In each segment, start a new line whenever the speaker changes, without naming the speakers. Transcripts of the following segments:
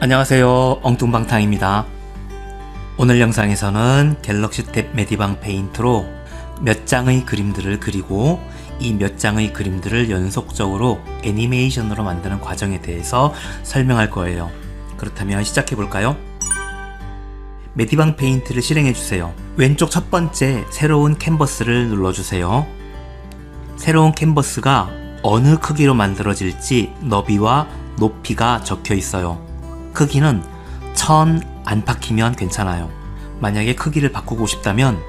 안녕하세요, 엉뚱방탕입니다. 오늘 영상에서는 갤럭시 탭 메디방 페인트로 몇 장의 그림들을 그리고 이 몇 장의 그림들을 연속적으로 애니메이션으로 만드는 과정에 대해서 설명할 거예요. 그렇다면 시작해 볼까요? 메디방 페인트를 실행해 주세요. 왼쪽 첫 번째 새로운 캔버스를 눌러주세요. 새로운 캔버스가 어느 크기로 만들어질지 너비와 높이가 적혀 있어요. 크기는 1000 안팎이면 괜찮아요. 만약에 크기를 바꾸고 싶다면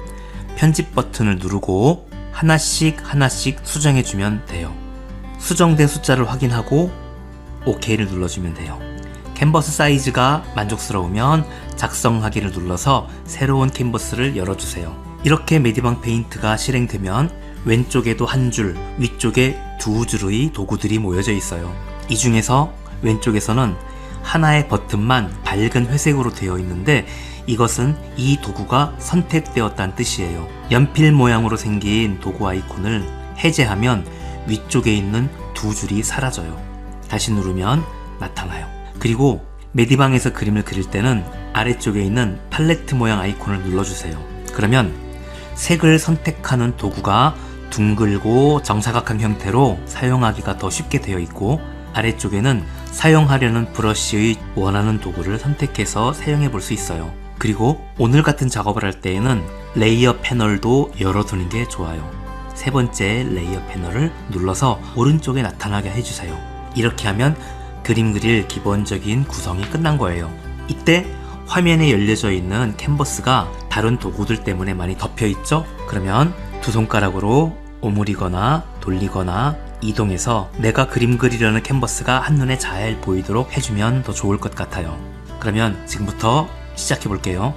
편집 버튼을 누르고 하나씩 수정해주면 돼요. 수정된 숫자를 확인하고 OK를 눌러주면 돼요. 캔버스 사이즈가 만족스러우면 작성하기를 눌러서 새로운 캔버스를 열어주세요. 이렇게 메디방 페인트가 실행되면 왼쪽에도 한 줄, 위쪽에 두 줄의 도구들이 모여져 있어요. 이 중에서 왼쪽에서는 하나의 버튼만 밝은 회색으로 되어 있는데 이것은 이 도구가 선택되었다는 뜻이에요. 연필 모양으로 생긴 도구 아이콘을 해제하면 위쪽에 있는 두 줄이 사라져요. 다시 누르면 나타나요. 그리고 메디방에서 그림을 그릴 때는 아래쪽에 있는 팔레트 모양 아이콘을 눌러주세요. 그러면 색을 선택하는 도구가 둥글고 정사각형 형태로 사용하기가 더 쉽게 되어 있고, 아래쪽에는 사용하려는 브러쉬의 원하는 도구를 선택해서 사용해 볼 수 있어요. 그리고 오늘 같은 작업을 할 때에는 레이어 패널도 열어두는 게 좋아요. 세 번째 레이어 패널을 눌러서 오른쪽에 나타나게 해주세요. 이렇게 하면 그림 그릴 기본적인 구성이 끝난 거예요. 이때 화면에 열려져 있는 캔버스가 다른 도구들 때문에 많이 덮여 있죠? 그러면 두 손가락으로 오므리거나 돌리거나 이동해서 내가 그림 그리려는 캔버스가 한눈에 잘 보이도록 해주면 더 좋을 것 같아요. 그러면 지금부터 시작해 볼게요.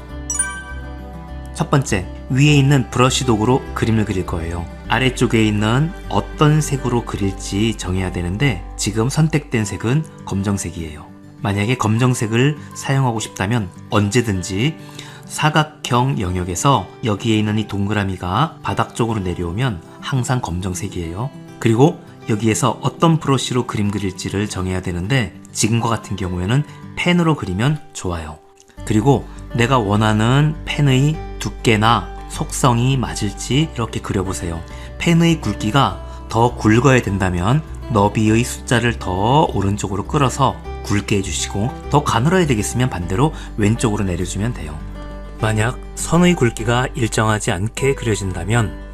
첫 번째, 위에 있는 브러쉬 도구로 그림을 그릴 거예요. 아래쪽에 있는 어떤 색으로 그릴지 정해야 되는데 지금 선택된 색은 검정색이에요. 만약에 검정색을 사용하고 싶다면 언제든지 사각형 영역에서 여기에 있는 이 동그라미가 바닥 쪽으로 내려오면 항상 검정색이에요. 그리고 여기에서 어떤 브러쉬로 그림 그릴지를 정해야 되는데 지금과 같은 경우에는 펜으로 그리면 좋아요. 그리고 내가 원하는 펜의 두께나 속성이 맞을지 이렇게 그려보세요. 펜의 굵기가 더 굵어야 된다면 너비의 숫자를 더 오른쪽으로 끌어서 굵게 해주시고, 더 가늘어야 되겠으면 반대로 왼쪽으로 내려주면 돼요. 만약 선의 굵기가 일정하지 않게 그려진다면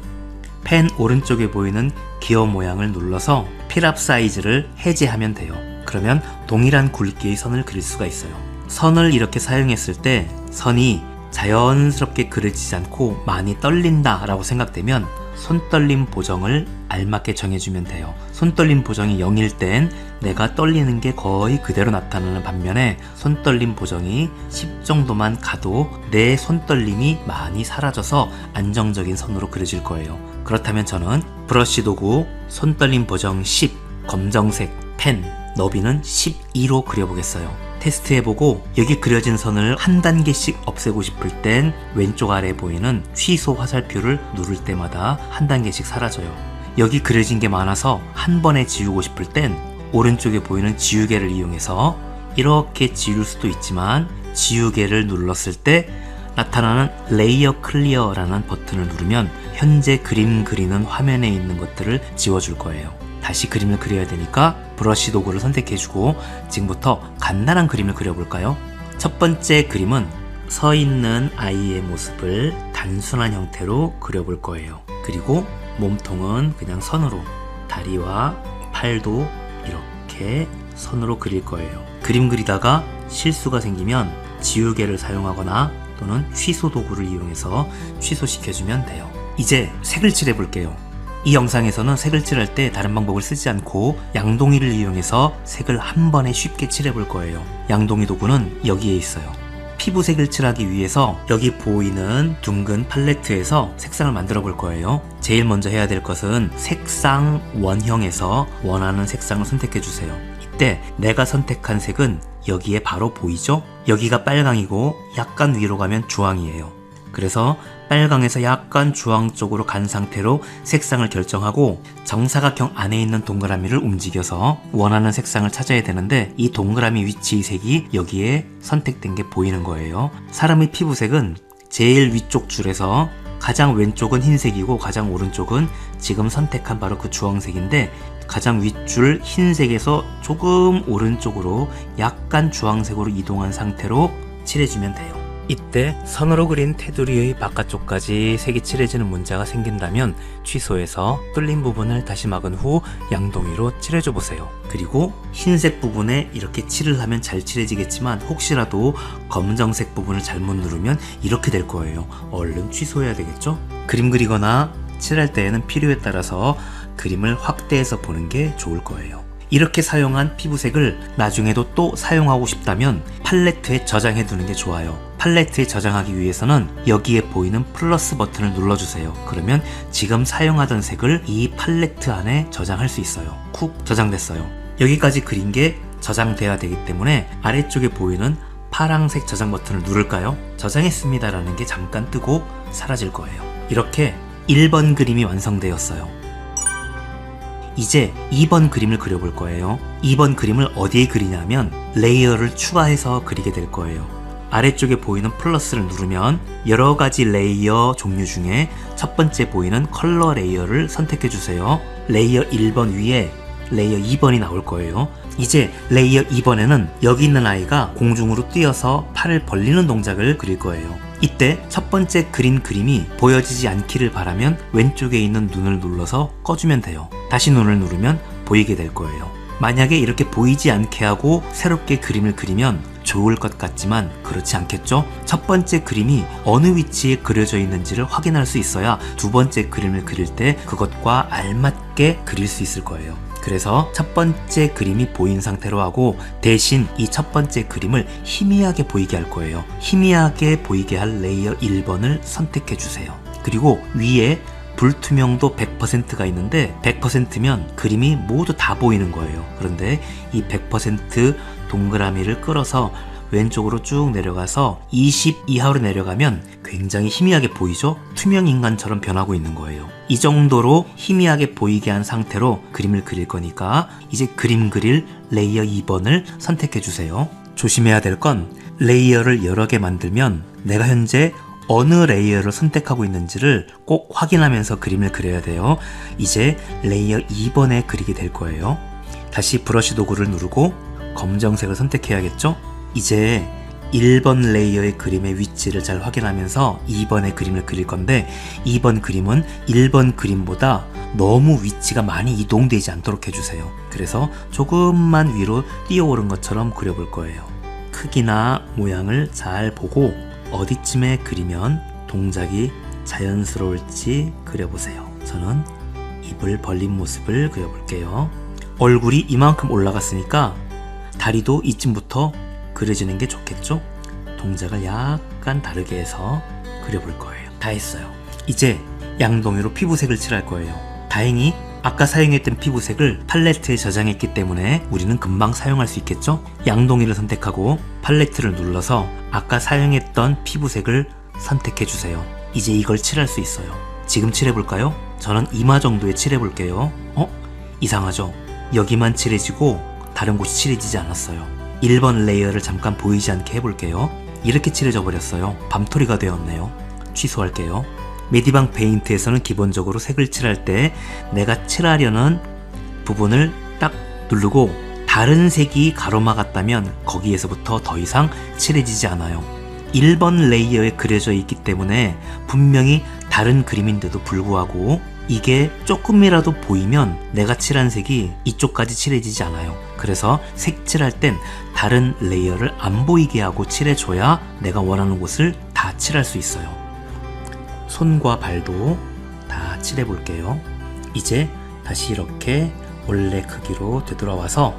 펜 오른쪽에 보이는 기어 모양을 눌러서 필압 사이즈를 해제하면 돼요. 그러면 동일한 굵기의 선을 그릴 수가 있어요. 선을 이렇게 사용했을 때 선이 자연스럽게 그려지지 않고 많이 떨린다 라고 생각되면 손떨림 보정을 알맞게 정해주면 돼요. 손떨림 보정이 0일 땐 내가 떨리는 게 거의 그대로 나타나는 반면에 손떨림 보정이 10 정도만 가도 내 손떨림이 많이 사라져서 안정적인 선으로 그려질 거예요. 그렇다면 저는 브러쉬 도구 손떨림 보정 10, 검정색 펜, 너비는 12로 그려보겠어요. 테스트해보고 여기 그려진 선을 한 단계씩 없애고 싶을 땐 왼쪽 아래에 보이는 취소 화살표를 누를 때마다 한 단계씩 사라져요. 여기 그려진 게 많아서 한 번에 지우고 싶을 땐 오른쪽에 보이는 지우개를 이용해서 이렇게 지울 수도 있지만 지우개를 눌렀을 때 나타나는 레이어 클리어라는 버튼을 누르면 현재 그림 그리는 화면에 있는 것들을 지워줄 거예요. 다시 그림을 그려야 되니까 브러쉬 도구를 선택해주고 지금부터 간단한 그림을 그려볼까요? 첫 번째 그림은 서 있는 아이의 모습을 단순한 형태로 그려볼 거예요. 그리고 몸통은 그냥 선으로, 다리와 팔도 이렇게 선으로 그릴 거예요. 그림 그리다가 실수가 생기면 지우개를 사용하거나 또는 취소 도구를 이용해서 취소시켜주면 돼요. 이제 색을 칠해 볼게요. 이 영상에서는 색을 칠할 때 다른 방법을 쓰지 않고 양동이를 이용해서 색을 한 번에 쉽게 칠해 볼 거예요. 양동이 도구는 여기에 있어요. 피부색을 칠하기 위해서 여기 보이는 둥근 팔레트에서 색상을 만들어 볼 거예요. 제일 먼저 해야 될 것은 색상 원형에서 원하는 색상을 선택해 주세요. 이때 내가 선택한 색은 여기에 바로 보이죠? 여기가 빨강이고 약간 위로 가면 주황이에요. 그래서 빨강에서 약간 주황 쪽으로 간 상태로 색상을 결정하고 정사각형 안에 있는 동그라미를 움직여서 원하는 색상을 찾아야 되는데 이 동그라미 위치의 색이 여기에 선택된 게 보이는 거예요. 사람의 피부색은 제일 위쪽 줄에서 가장 왼쪽은 흰색이고 가장 오른쪽은 지금 선택한 바로 그 주황색인데 가장 윗줄 흰색에서 조금 오른쪽으로 약간 주황색으로 이동한 상태로 칠해주면 돼요. 이때 선으로 그린 테두리의 바깥쪽까지 색이 칠해지는 문제가 생긴다면 취소해서 뚫린 부분을 다시 막은 후 양동이로 칠해줘 보세요. 그리고 흰색 부분에 이렇게 칠을 하면 잘 칠해지겠지만 혹시라도 검정색 부분을 잘못 누르면 이렇게 될 거예요. 얼른 취소해야 되겠죠? 그림 그리거나 칠할 때에는 필요에 따라서 그림을 확대해서 보는 게 좋을 거예요. 이렇게 사용한 피부색을 나중에도 또 사용하고 싶다면 팔레트에 저장해 두는 게 좋아요. 팔레트에 저장하기 위해서는 여기에 보이는 플러스 버튼을 눌러주세요. 그러면 지금 사용하던 색을 이 팔레트 안에 저장할 수 있어요. 쿡 저장됐어요. 여기까지 그린 게 저장돼야 되기 때문에 아래쪽에 보이는 파란색 저장 버튼을 누를까요? 저장했습니다 라는 게 잠깐 뜨고 사라질 거예요. 이렇게 1번 그림이 완성되었어요. 이제 2번 그림을 그려볼 거예요. 2번 그림을 어디에 그리냐면 레이어를 추가해서 그리게 될 거예요. 아래쪽에 보이는 플러스를 누르면 여러가지 레이어 종류 중에 첫 번째 보이는 컬러 레이어를 선택해 주세요. 레이어 1번 위에 레이어 2번이 나올 거예요. 이제 레이어 2번에는 여기 있는 아이가 공중으로 뛰어서 팔을 벌리는 동작을 그릴 거예요. 이때 첫 번째 그린 그림이 보여지지 않기를 바라면 왼쪽에 있는 눈을 눌러서 꺼주면 돼요. 다시 눈을 누르면 보이게 될 거예요. 만약에 이렇게 보이지 않게 하고 새롭게 그림을 그리면 좋을 것 같지만 그렇지 않겠죠? 첫 번째 그림이 어느 위치에 그려져 있는지를 확인할 수 있어야 두 번째 그림을 그릴 때 그것과 알맞게 그릴 수 있을 거예요. 그래서 첫 번째 그림이 보인 상태로 하고 대신 이 첫 번째 그림을 희미하게 보이게 할 거예요. 희미하게 보이게 할 레이어 1번을 선택해 주세요. 그리고 위에 불투명도 100%가 있는데 100%면 그림이 모두 다 보이는 거예요. 그런데 이 100% 동그라미를 끌어서 왼쪽으로 쭉 내려가서 20 이하로 내려가면 굉장히 희미하게 보이죠? 투명 인간처럼 변하고 있는 거예요. 이 정도로 희미하게 보이게 한 상태로 그림을 그릴 거니까 이제 그림 그릴 레이어 2번을 선택해 주세요. 조심해야 될 건 레이어를 여러 개 만들면 내가 현재 어느 레이어를 선택하고 있는지를 꼭 확인하면서 그림을 그려야 돼요. 이제 레이어 2번에 그리게 될 거예요. 다시 브러쉬 도구를 누르고 검정색을 선택해야겠죠? 이제 1번 레이어의 그림의 위치를 잘 확인하면서 2번의 그림을 그릴 건데 2번 그림은 1번 그림보다 너무 위치가 많이 이동되지 않도록 해주세요. 그래서 조금만 위로 뛰어오른 것처럼 그려볼 거예요. 크기나 모양을 잘 보고 어디쯤에 그리면 동작이 자연스러울지 그려보세요. 저는 입을 벌린 모습을 그려볼게요. 얼굴이 이만큼 올라갔으니까 다리도 이쯤부터 그려지는 게 좋겠죠? 동작을 약간 다르게 해서 그려볼 거예요. 다 했어요. 이제 양동이로 피부색을 칠할 거예요. 다행히 아까 사용했던 피부색을 팔레트에 저장했기 때문에 우리는 금방 사용할 수 있겠죠? 양동이를 선택하고 팔레트를 눌러서 아까 사용했던 피부색을 선택해 주세요. 이제 이걸 칠할 수 있어요. 지금 칠해볼까요? 저는 이마 정도에 칠해볼게요. 이상하죠? 여기만 칠해지고 다른 곳이 칠해지지 않았어요. 1번 레이어를 잠깐 보이지 않게 해볼게요. 이렇게 칠해져 버렸어요. 밤토리가 되었네요. 취소할게요. 메디방 페인트에서는 기본적으로 색을 칠할 때 내가 칠하려는 부분을 딱 누르고 다른 색이 가로막았다면 거기에서부터 더 이상 칠해지지 않아요. 1번 레이어에 그려져 있기 때문에 분명히 다른 그림인데도 불구하고 이게 조금이라도 보이면 내가 칠한 색이 이쪽까지 칠해지지 않아요. 그래서 색칠할 땐 다른 레이어를 안 보이게 하고 칠해줘야 내가 원하는 곳을 다 칠할 수 있어요. 손과 발도 다 칠해볼게요. 이제 다시 이렇게 원래 크기로 되돌아와서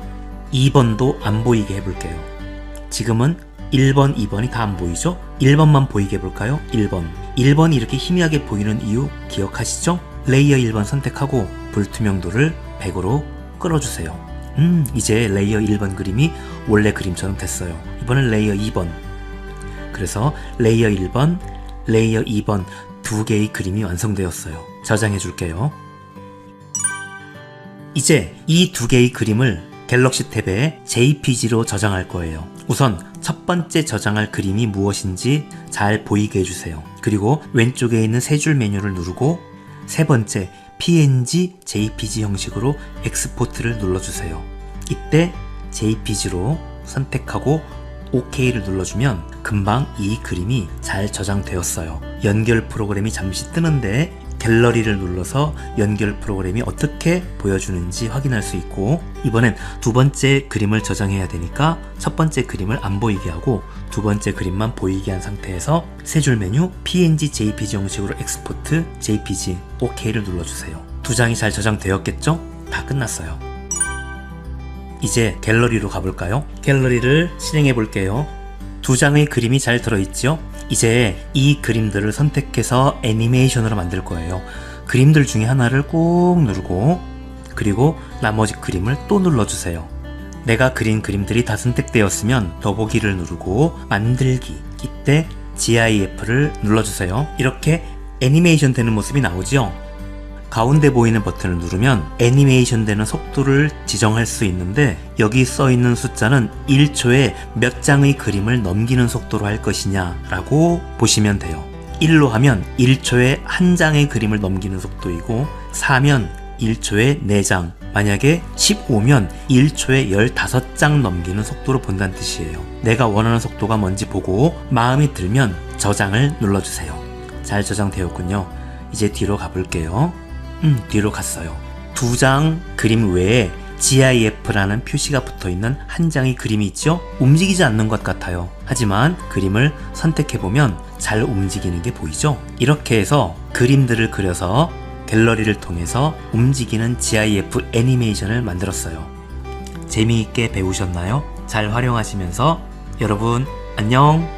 2번도 안 보이게 해볼게요. 지금은 1번, 2번이 다 안 보이죠? 1번만 보이게 해볼까요? 1번. 1번이 이렇게 희미하게 보이는 이유 기억하시죠? 레이어 1번 선택하고 불투명도를 100으로 끌어주세요. 이제 레이어 1번 그림이 원래 그림처럼 됐어요. 이번엔 레이어 2번. 그래서 레이어 1번, 레이어 2번 2개의 그림이 완성되었어요. 저장해 줄게요. 이제 이 2개의 그림을 갤럭시 탭에 JPG로 저장할 거예요. 우선 첫 번째 저장할 그림이 무엇인지 잘 보이게 해주세요. 그리고 왼쪽에 있는 세 줄 메뉴를 누르고 세 번째 PNG, JPG 형식으로 엑스포트를 눌러주세요. 이때 JPG로 선택하고 OK를 눌러주면 금방 이 그림이 잘 저장되었어요. 연결 프로그램이 잠시 뜨는데 갤러리를 눌러서 연결 프로그램이 어떻게 보여주는지 확인할 수 있고, 이번엔 두 번째 그림을 저장해야 되니까 첫 번째 그림을 안 보이게 하고 두 번째 그림만 보이게 한 상태에서 세 줄 메뉴 PNG, JPG 형식으로 엑스포트, JPG, OK를 눌러주세요. 두 장이 잘 저장되었겠죠? 다 끝났어요. 이제 갤러리로 가볼까요? 갤러리를 실행해 볼게요. 두 장의 그림이 잘 들어있죠? 이제 이 그림들을 선택해서 애니메이션으로 만들 거예요. 그림들 중에 하나를 꾹 누르고 그리고 나머지 그림을 또 눌러주세요. 내가 그린 그림들이 다 선택되었으면 더보기를 누르고 만들기, 이때 GIF를 눌러주세요. 이렇게 애니메이션 되는 모습이 나오죠? 가운데 보이는 버튼을 누르면 애니메이션 되는 속도를 지정할 수 있는데 여기 써있는 숫자는 1초에 몇 장의 그림을 넘기는 속도로 할 것이냐 라고 보시면 돼요. 1로 하면 1초에 한 장의 그림을 넘기는 속도이고 4면 1초에 4장, 만약에 15면 1초에 15장 넘기는 속도로 본다는 뜻이에요. 내가 원하는 속도가 뭔지 보고 마음에 들면 저장을 눌러주세요. 잘 저장되었군요. 이제 뒤로 가볼게요. 뒤로 갔어요. 두 장 그림 외에 GIF라는 표시가 붙어있는 한 장의 그림이 있죠? 움직이지 않는 것 같아요. 하지만 그림을 선택해보면 잘 움직이는 게 보이죠? 이렇게 해서 그림들을 그려서 갤러리를 통해서 움직이는 GIF 애니메이션을 만들었어요. 재미있게 배우셨나요? 잘 활용하시면서 여러분 안녕!